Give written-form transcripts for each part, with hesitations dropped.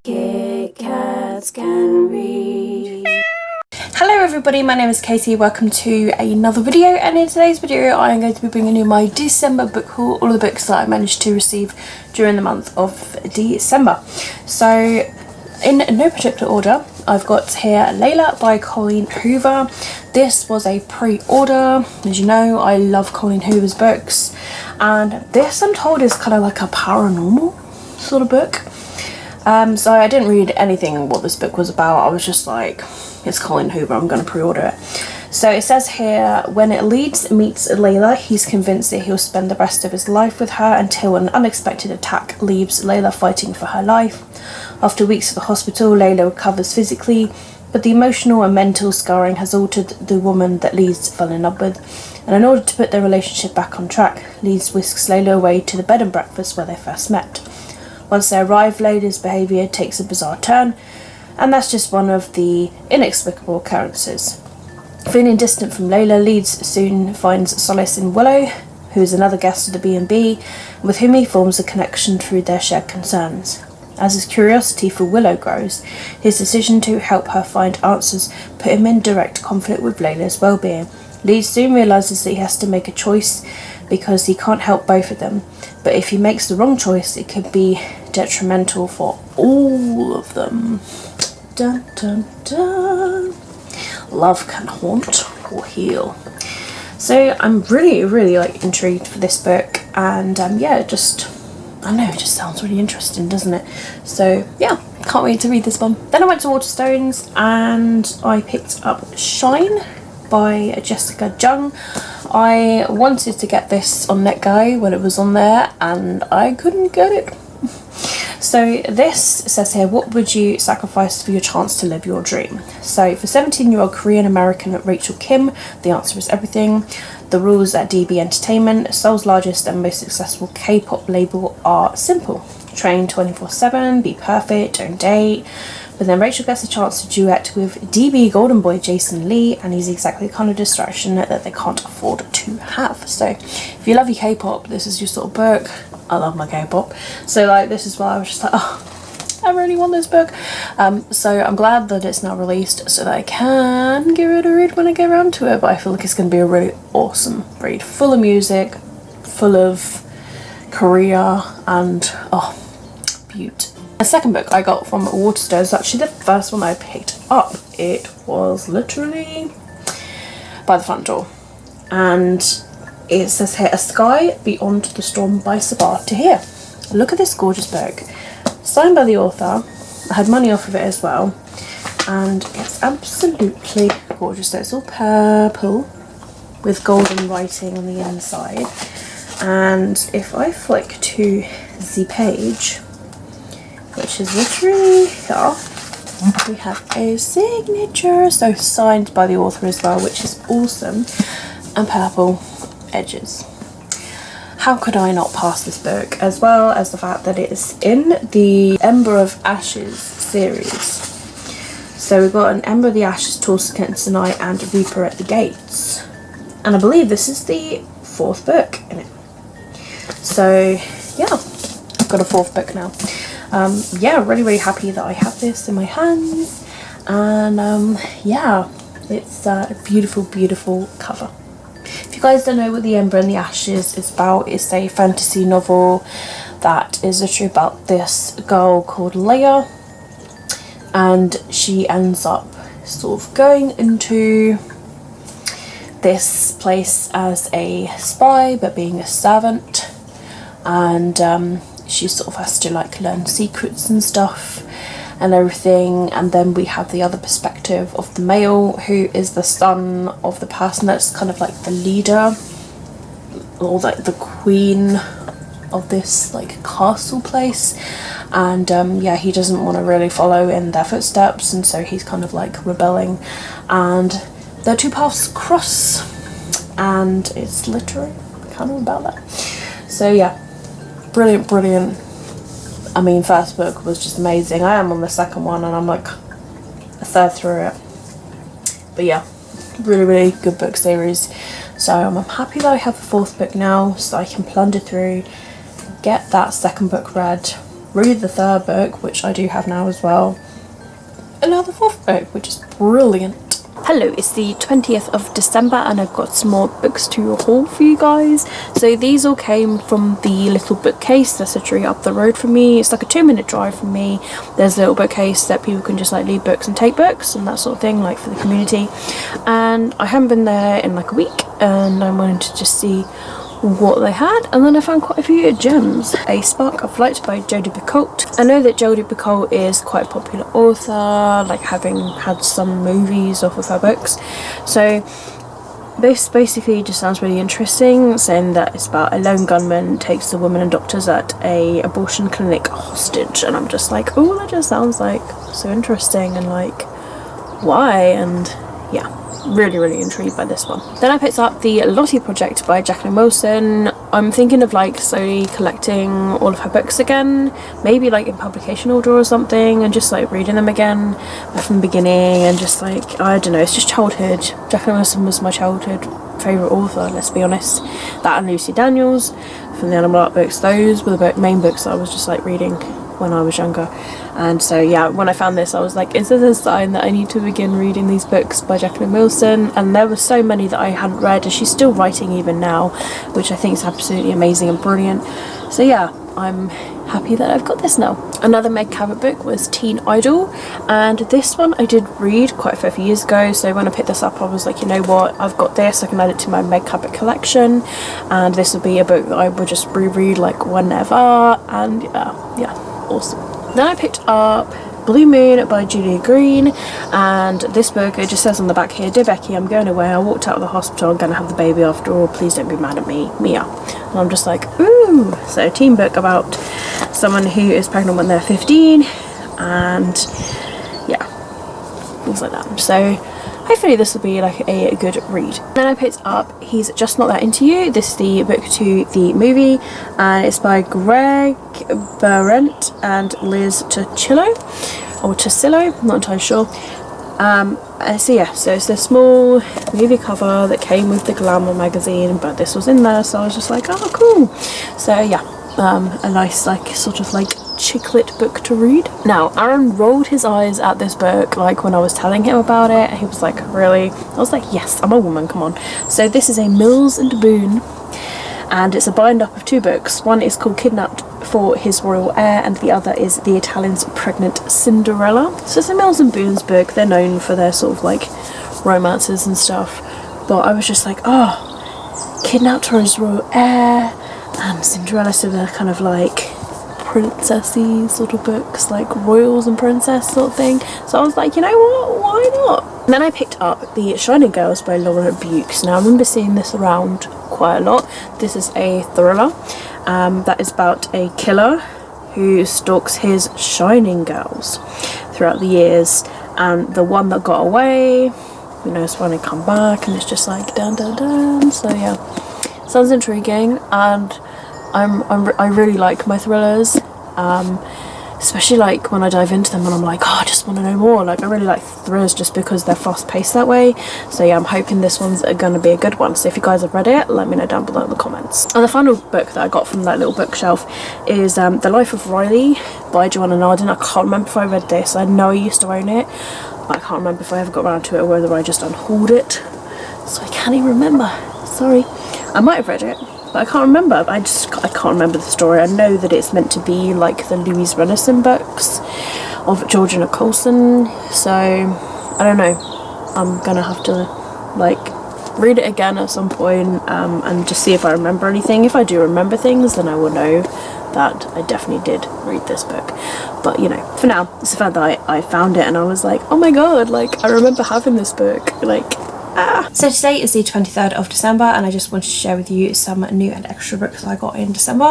Kit Kats can read. Hello everybody, my name is Katie. Welcome to another video, and in today's video I am going to be bringing you my December book haul, all the books that I managed to receive during the month of December. So in no particular order, I've got here Layla by Colleen Hoover. This was a pre-order. As you know, I love Colleen Hoover's books, and this I'm told is kind of like a paranormal sort of book. So I didn't read anything what this book was about. I was just like, it's Colleen Hoover, I'm going to pre-order it. So it says here, when Leeds meets Layla, he's convinced that he'll spend the rest of his life with her until an unexpected attack leaves Layla fighting for her life. After weeks at the hospital, Layla recovers physically, but the emotional and mental scarring has altered the woman that Leeds fell in love with. And in order to put their relationship back on track, Leeds whisks Layla away to the bed and breakfast where they first met. Once they arrive, Layla's behaviour takes a bizarre turn, and that's just one of the inexplicable occurrences. Feeling distant from Layla, Leeds soon finds solace in Willow, who is another guest of the B&B, with whom he forms a connection through their shared concerns. As his curiosity for Willow grows, his decision to help her find answers put him in direct conflict with Layla's well-being. Leeds soon realises that he has to make a choice because he can't help both of them, but if he makes the wrong choice, it could be detrimental for all of them. Dun dun dun. Love can haunt or heal. So I'm really like intrigued for this book, and yeah, it just sounds really interesting, doesn't it? So yeah, can't wait to read this one. Then I went to Waterstones and I picked up Shine by Jessica Jung. I wanted to get this on NetGuy when it was on there, and I couldn't get it. So this says here, what would you sacrifice for your chance to live your dream? So for 17-year-old Korean American Rachel Kim, the answer is everything. The rules at DB Entertainment, Seoul's largest and most successful K-pop label, are simple. Train 24/7, be perfect, don't date. But then Rachel gets a chance to duet with DB Golden Boy Jason Lee, and he's exactly the kind of distraction that they can't afford to have. So if you love your K-pop, this is your sort of book. I love my K-pop. So like, this is why I was just like, oh, I really want this book. So I'm glad that it's now released so that I can give it a read when I get around to it. But I feel like it's going to be a really awesome read. Full of music, full of Korea, and oh, beaut. The second book I got from Waterstones is actually the first one I picked up. It was literally by the front door, and it says here, A Sky Beyond the Storm by Sabah Tahir. Look at this gorgeous book, signed by the author. I had money off of it as well, and it's absolutely gorgeous. So it's all purple with golden writing on the inside, and if I flick to the page, which is literally here, we have a signature, so signed by the author as well, which is awesome, and purple edges. How could I not pass this book, as well as the fact that it's in the Ember of Ashes series. So we've got an Ember of the Ashes, Tulsa Against the Night, and Reaper at the Gates, and I believe this is the fourth book in it. So yeah, I've got a fourth book now. Yeah, really happy that I have this in my hands, and yeah, it's a beautiful cover. If you guys don't know what the Ember and the Ashes is about, it's a fantasy novel that is literally about this girl called Leia, and she ends up sort of going into this place as a spy but being a servant, and she sort of has to like learn secrets and stuff and everything. And then we have the other perspective of the male, who is the son of the person that's kind of like the leader or like the queen of this like castle place, and yeah, he doesn't want to really follow in their footsteps, and so he's kind of like rebelling, and their two paths cross, and it's literally kind of about that. So yeah, brilliant. I mean, first book was just amazing. I am on the second one, and I'm like a third through it. But yeah, really good book series. So I'm happy that I have the fourth book now, so I can plunder through, get that second book read, read the 3rd book, which I do have now as well, and now the 4th book, which is brilliant. Hello, it's the 20th of December and I've got some more books to haul for you guys. So these all came from the little bookcase that's literally up the road from me. It's like a 2-minute drive from me. There's a little bookcase that people can just like leave books and take books and that sort of thing, like for the community. And I haven't been there in like a week and I wanted to just see what they had, and then I found quite a few gems. A Spark of Light by Jodi Picoult. I know that Jodi Picoult is quite a popular author, like having had some movies off of her books. So this basically just sounds really interesting, saying that it's about a lone gunman takes the women and doctors at a abortion clinic hostage, and I'm just like, oh, that just sounds like so interesting, and like, why? And yeah, really intrigued by this one. Then I picked up the Lottie Project by Jacqueline Wilson. I'm thinking of like slowly collecting all of her books again, maybe like in publication order or something, and just like reading them again from the beginning, and just like, I don't know, it's just childhood. Jacqueline Wilson was my childhood favourite author, let's be honest. That and Lucy Daniels from the Animal Art books, those were the main books that I was just like reading when I was younger. And so yeah, when I found this I was like, is this a sign that I need to begin reading these books by Jacqueline Wilson? And there were so many that I hadn't read, and she's still writing even now, which I think is absolutely amazing and brilliant. So yeah, I'm happy that I've got this now. Another Meg Cabot book was Teen Idol, and this one I did read quite a few years ago, so when I picked this up I was like, you know what, I've got this, I can add it to my Meg Cabot collection, and this will be a book that I would just reread like whenever. And yeah, awesome. Then I picked up Blue Moon by Julia Green, and this book, it just says on the back here, "Dear Becky, I'm going away. I walked out of the hospital. I'm going to have the baby after all. Please don't be mad at me, Mia." And I'm just like, ooh. So a teen book about someone who is pregnant when they're 15, and yeah, things like that. So hopefully this will be like a good read. Then I picked up He's Just Not That Into You. This is the book to the movie, and it's by Greg Behrendt and Liz Tuccillo, or Tuccillo, I'm not entirely sure. So yeah, so it's the small movie cover that came with the Glamour magazine, but this was in there, so I was just like, oh cool. So yeah, a nice like sort of like chick-lit book to read. Now Aaron rolled his eyes at this book like when I was telling him about it. He was like, really? I was like, yes, I'm a woman, come on. So this is a Mills and Boon, and it's a bind up of 2 books. One is called Kidnapped for His Royal Heir, and the other is The Italian's Pregnant Cinderella. So it's a Mills and Boon's book. They're known for their sort of like romances and stuff, but I was just like, oh, Kidnapped for His Royal Heir and Cinderella, so they're kind of like princessy sort of books, like royals and princess sort of thing. So I was like, you know what, why not? And then I picked up The Shining Girls by Laura Bukes. Now I remember seeing this around quite a lot. This is a thriller that is about a killer who stalks his shining girls throughout the years, and the one that got away, you know, is when they come back, and it's just like dun dun dun. So yeah, sounds intriguing, and I really like my thrillers, especially like when I dive into them and I'm like, oh, I just want to know more. Like I really like thrillers just because they're fast paced that way. So yeah, I'm hoping this one's going to be a good one. So if you guys have read it, let me know down below in the comments. And the final book that I got from that little bookshelf is The Life of Riley by Joanna Nardin. I can't remember if I read this. I know I used to own it, but I can't remember if I ever got around to it or whether I just unhauled it. So I can't even remember. Sorry. I might have read it, but I can't remember. I can't remember the story. I know that it's meant to be like the Louise Renison books of Georgina Colson, so I don't know. I'm gonna have to like read it again at some point, and just see if I remember anything. If I do remember things, then I will know that I definitely did read this book. But you know, for now, it's the fact that I found it and I was like, oh my god, like I remember having this book, like So today is the 23rd of December, and I just wanted to share with you some new and extra books that I got in December.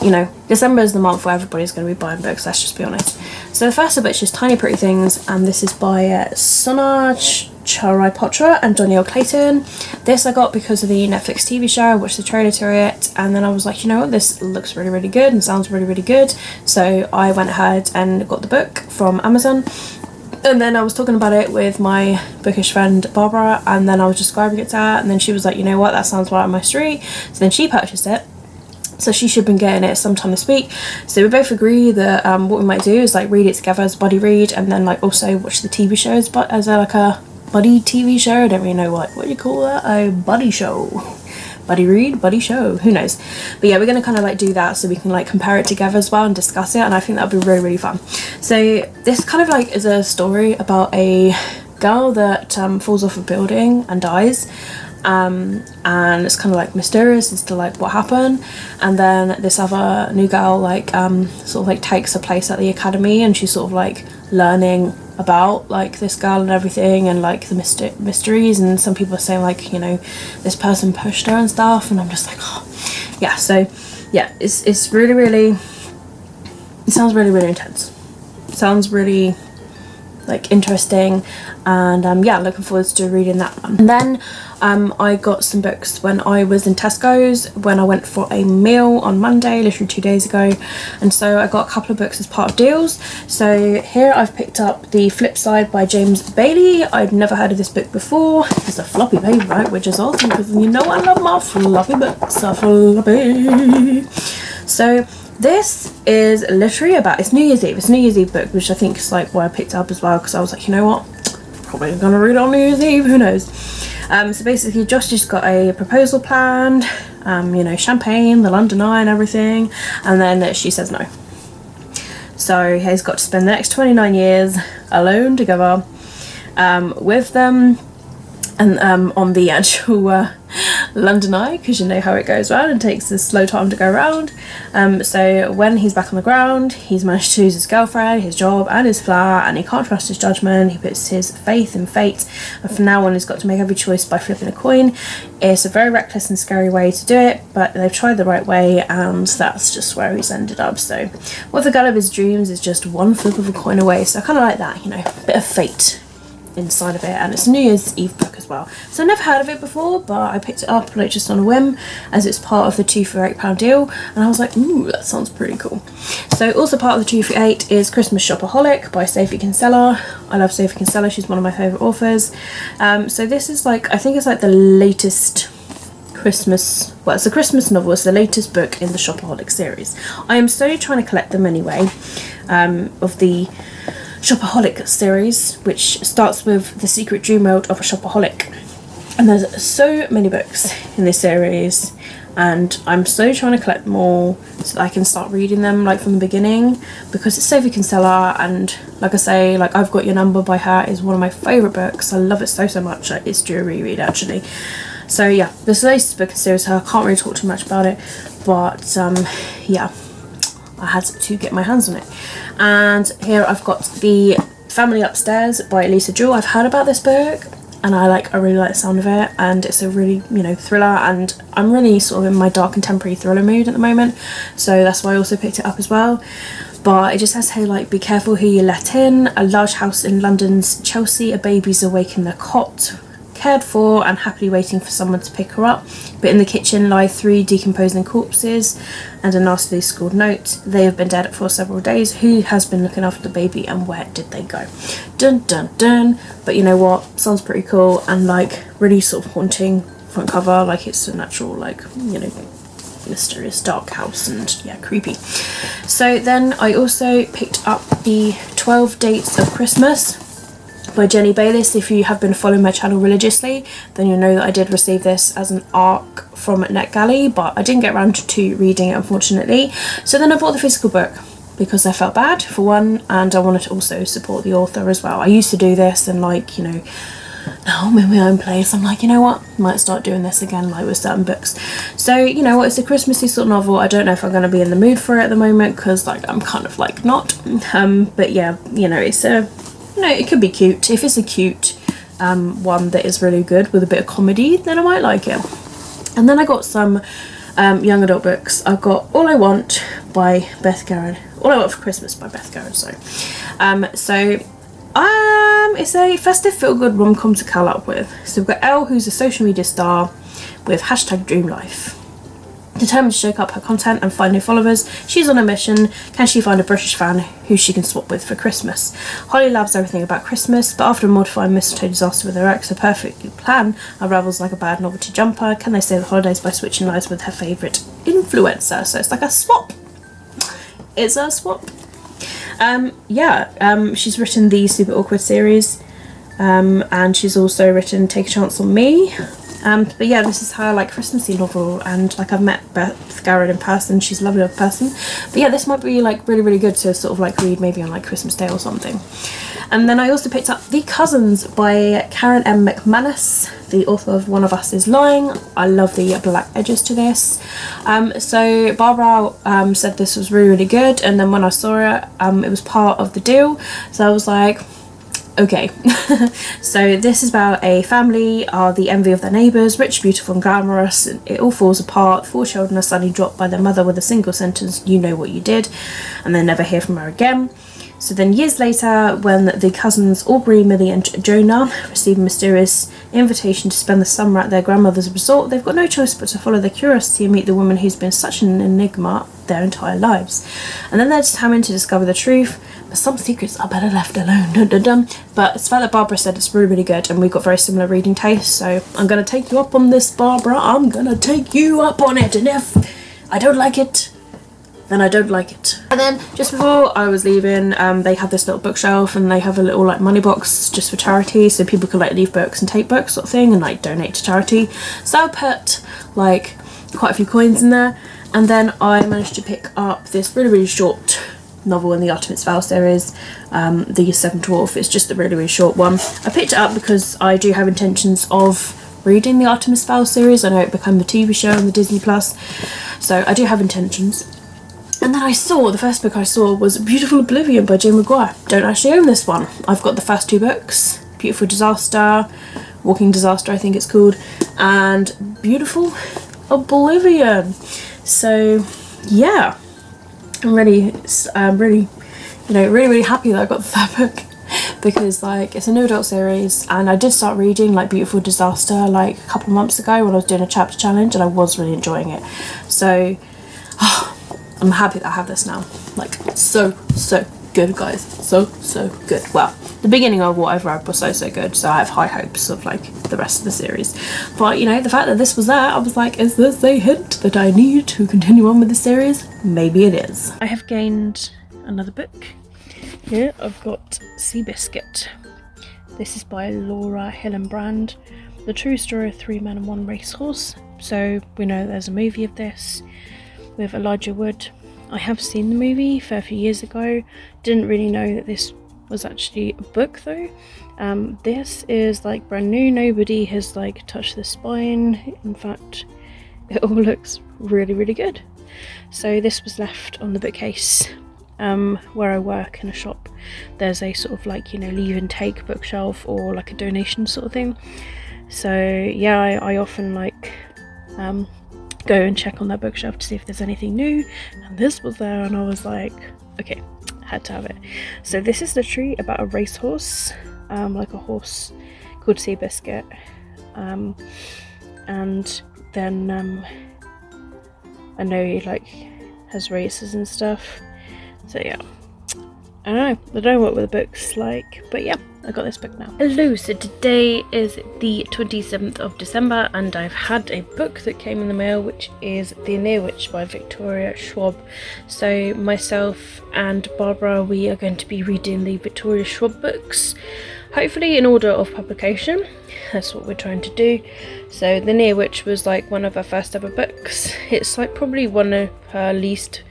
You know, December is the month where everybody's going to be buying books, let's just be honest. So the first of which is Tiny Pretty Things, and this is by Sona Charipotra and Donielle Clayton. This I got because of the Netflix TV show. I watched the trailer to it, and then I was like, you know what, this looks really, really good and sounds really, really good. So I went ahead and got the book from Amazon. And then I was talking about it with my bookish friend Barbara, and then I was describing it to her, and then she was like, you know what, that sounds right on my street. So then she purchased it. so she should have been getting it sometime this week. So we both agree that what we might do is like read it together as a buddy read, and then like also watch the TV shows, but as like a buddy TV show. I don't really know what you call that, a buddy show, buddy read, buddy show, who knows. But yeah, we're gonna kind of like do that so we can like compare it together as well and discuss it, and I think that'll be really fun. So this kind of like is a story about a girl that falls off a building and dies, and it's kind of like mysterious as to like what happened. And then this other new girl like sort of like takes her place at the academy, and she's sort of like learning about like this girl and everything, and like the mysteries, and some people are saying like, you know, this person pushed her and stuff, and I'm just like, oh yeah. So yeah, it's really, it sounds really intense, sounds really like interesting, and yeah, looking forward to reading that one. And then I got some books when I was in Tesco's when I went for a meal on Monday, literally 2 days ago, and so I got a couple of books as part of deals. So here I've picked up The Flip Side by James Bailey. I'd never heard of this book before. It's a floppy page, right, which is awesome because you know I love my floppy books, are floppy. So this is literally about, it's New Year's Eve. It's a New Year's Eve book, which I think is like why I picked it up as well, because I was like, you know what, probably gonna read it on New Year's Eve, who knows. So basically Josh just got a proposal planned, you know, champagne, the London Eye and everything, and then she says no. So he's got to spend the next 29 years alone together with them, and on the actual London Eye, because you know how it goes round and takes a slow time to go round. So when he's back on the ground, he's managed to lose his girlfriend, his job and his flat, and he can't trust his judgment. He puts his faith in fate, and from now on he's got to make every choice by flipping a coin. It's a very reckless and scary way to do it, but they've tried the right way, and that's just where he's ended up. So what the girl of his dreams is just one flip of a coin away. So I kind of like that, you know, bit of fate inside of it. And it's a New Year's Eve book as well, so I never heard of it before, but I picked it up like just on a whim as it's part of the 2 for £8 deal, and I was like, ooh, that sounds pretty cool. So also part of the 2 for £8 is Christmas Shopaholic by Sophie Kinsella. I love Sophie Kinsella, she's one of my favourite authors. So this is like, I think it's like the latest Christmas, well, it's a Christmas novel, it's the latest book in the Shopaholic series. I am slowly trying to collect them anyway, of the Shopaholic series, which starts with The Secret Dream World of a Shopaholic, and there's so many books in this series, and I'm slowly trying to collect them all so that I can start reading them like from the beginning, because it's Sophie Kinsella, and like I say, like I've Got Your Number by her is one of my favourite books. I love it so much, like, it's due a reread actually. So yeah, this latest book in series, I can't really talk too much about it, but yeah, I had to get my hands on it. And here I've got The Family Upstairs by Lisa Jewell. I've heard about this book, and I really like the sound of it, and it's a really, you know, thriller, and I'm really sort of in my dark contemporary thriller mood at the moment, so that's why I also picked it up as well. But it just has, hey, like, be careful who you let in. A large house in London's Chelsea, a baby's awake in their cot, cared for and happily waiting for someone to pick her up, but in the kitchen lie 3 decomposing corpses and a nastily scrawled note. They have been dead for several days. Who has been looking after the baby, and where did they go? Dun dun dun. But you know what, sounds pretty cool, and like really sort of haunting front cover, like it's a natural, like, you know, mysterious dark house, and yeah, creepy. So then I also picked up the 12 Dates of Christmas by Jenny Bayliss. If you have been following my channel religiously, then you'll know that I did receive this as an ARC from NetGalley, but I didn't get around to reading it, unfortunately. So then I bought the physical book because I felt bad, for one, and I wanted to also support the author as well. I used to do this, and like, you know, now I'm in my own place, I'm like, you know what, might start doing this again, like with certain books. So you know what, it's a Christmassy sort of novel. I don't know if I'm going to be in the mood for it at the moment, because like I'm kind of like not, but yeah, you know, it's a, you know, it could be cute. If it's a cute one that is really good with a bit of comedy, then I might like it. And then I got some young adult books. I've got All I Want by Beth Garrett. All I Want for Christmas by Beth Garrett, sorry. It's a festive feel-good rom-com to curl up with. So we've got Elle, who's a social media star with #DreamLife. Determined to shake up her content and find new followers, she's on a mission. Can she find a British fan who she can swap with for Christmas? Holly loves everything about Christmas, but after a mortifying mistletoe disaster with her ex, her perfect plan unravels like a bad novelty jumper. Can they save the holidays by switching lives with her favourite influencer? So it's like a swap. It's a swap. She's written the Super Awkward series, and she's also written Take a Chance on Me. But yeah, this is her like Christmassy novel, and like I've met Beth Garrett in person. She's a lovely person. But yeah, this might be like really good to sort of like read maybe on like Christmas Day or something. And then I also picked up The Cousins by Karen M. McManus, the author of One of Us is Lying. I love the black edges to this. So Barbara said this was really good, and then when I saw it, it was part of the deal. So I was like, okay. So this is about a family are the envy of their neighbours, rich, beautiful and glamorous, and it all falls apart. 4 children are suddenly dropped by their mother with a single sentence, "You know what you did," and they never hear from her again. So then years later, when the cousins Aubrey, Millie and Jonah receive a mysterious invitation to spend the summer at their grandmother's resort, they've got no choice but to follow their curiosity and meet the woman who's been such an enigma their entire lives. And then they're determined to discover the truth, but some secrets are better left alone. Dun, dun, dun. But it's fact that Barbara said it's really good, and we've got very similar reading tastes, so I'm going to take you up on this, Barbara. I'm going to take you up on it, and if I don't like it, then I don't like it. And then just before I was leaving, they have this little bookshelf, and they have a little like money box just for charity, so people can like leave books and take books sort of thing and like donate to charity. So I put like quite a few coins in there, and then I managed to pick up this really short novel in the Artemis Fowl series, The Seven Dwarf. It's just a really short one. I picked it up because I do have intentions of reading the Artemis Fowl series. I know it became the TV show on the Disney Plus, so I do have intentions. And then the first book I saw was Beautiful Oblivion by Jane Maguire. Don't actually own this one. I've got the first 2 books, Beautiful Disaster, Walking Disaster I think it's called, and Beautiful Oblivion. So yeah, I'm really happy that I got the 3rd book, because like it's a new adult series, and I did start reading like Beautiful Disaster like a couple of months ago when I was doing a chapter challenge, and I was really enjoying it. So I'm happy that I have this now. Like so good, guys. So good. Well, the beginning of what I've read was so good, so I have high hopes of like the rest of the series. But you know, the fact that this was there, I was like, is this a hint that I need to continue on with the series? Maybe it is. I have gained another book. Here I've got Seabiscuit. This is by Laura Hillenbrand. The true story of 3 men and 1 racehorse. So we know there's a movie of this with Elijah Wood. I have seen the movie a fair few years ago. Didn't really know that this was actually a book though. This is like brand new. Nobody has like touched the spine. In fact, it all looks really good. So this was left on the bookcase where I work in a shop. There's a sort of like, you know, leave and take bookshelf or like a donation sort of thing. So yeah, I often like go and check on that bookshelf to see if there's anything new, and this was there, and I was like, okay, had to have it. So this is literally about a racehorse, like a horse called Seabiscuit, and then I know he like has races and stuff. So yeah, I don't know what the book's like, but yeah, I got this book now. Hello, so today is the 27th of December, and I've had a book that came in the mail, which is The Near Witch by Victoria Schwab. So myself and Barbara, we are going to be reading the Victoria Schwab books, hopefully in order of publication. That's what we're trying to do. So The Near Witch was like one of her first ever books. It's like probably one of her least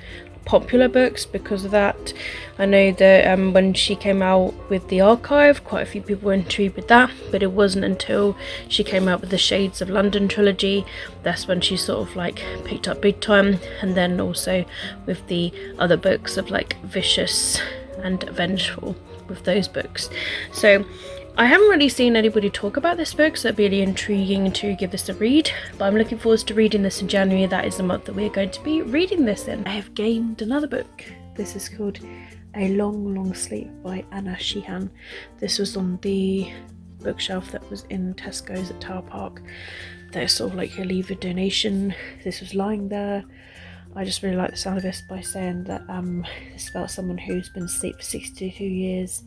popular books because of that. I know that when she came out with the archive, quite a few people were intrigued with that, but it wasn't until she came out with the Shades of London trilogy that's when she sort of like picked up big time, and then also with the other books of like Vicious and Vengeful with those books. So I haven't really seen anybody talk about this book, so it'd be really intriguing to give this a read, but I'm looking forward to reading this in January. That is the month that we're going to be reading this in. I have gained another book. This is called A Long Sleep by Anna Sheehan. This was on the bookshelf that was in Tesco's at Tower Park. That's sort of like a leave a donation. This was lying there. I just really like the sound of this by saying that it's about someone who's been asleep for 62 years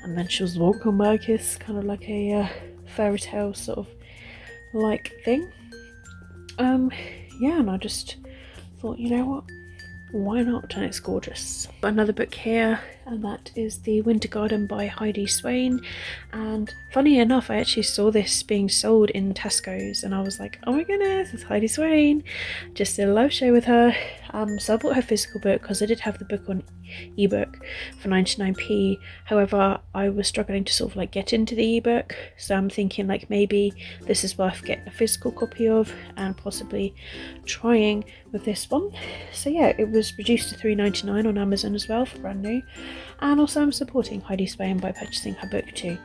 and then she was welcome back. It's kind of like a fairy tale sort of like thing. Yeah, and I just thought, you know what, why not? And it's gorgeous. Another book here, and that is The Winter Garden by Heidi Swain. And funny enough, I actually saw this being sold in Tesco's and I was like, oh my goodness, it's Heidi Swain. Just did a live show with her. So I bought her physical book because I did have the book on ebook for 99p. However, I was struggling to sort of like get into the ebook, so I'm thinking like maybe this is worth getting a physical copy of and possibly trying with this one. So yeah, it was reduced to $3.99 on Amazon as well for brand new, and also I'm supporting Heidi Swain by purchasing her book too.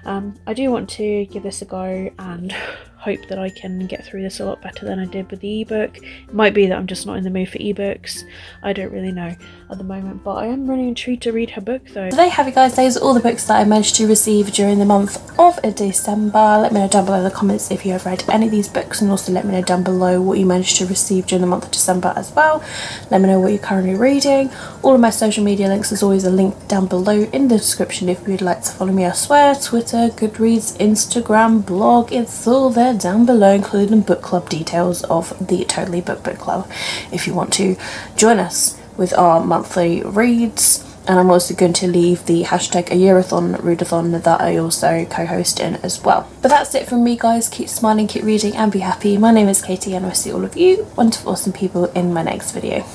I do want to give this a go and hope that I can get through this a lot better than I did with the ebook. It might be that I'm just not in the mood for ebooks. I don't really know at the moment, but I am really intrigued to read her book though. So there you have it guys, those are all the books that I managed to receive during the month of December. Let me know down below in the comments if you have read any of these books, and also let me know down below what you managed to receive during the month of December as well. Let me know what you're currently reading. All of my social media links, as always, are linked down below in the description if you'd like to follow me elsewhere. Twitter, Goodreads, Instagram, blog, it's all there down below, including book club details of the Totally Book Club if you want to join us with our monthly reads. And I'm also going to leave the hashtag a yearathon readathon that I also co-host in as well. But that's it from me guys. Keep smiling, keep reading and be happy. My name is Katie and I'll see all of you wonderful awesome people in my next video.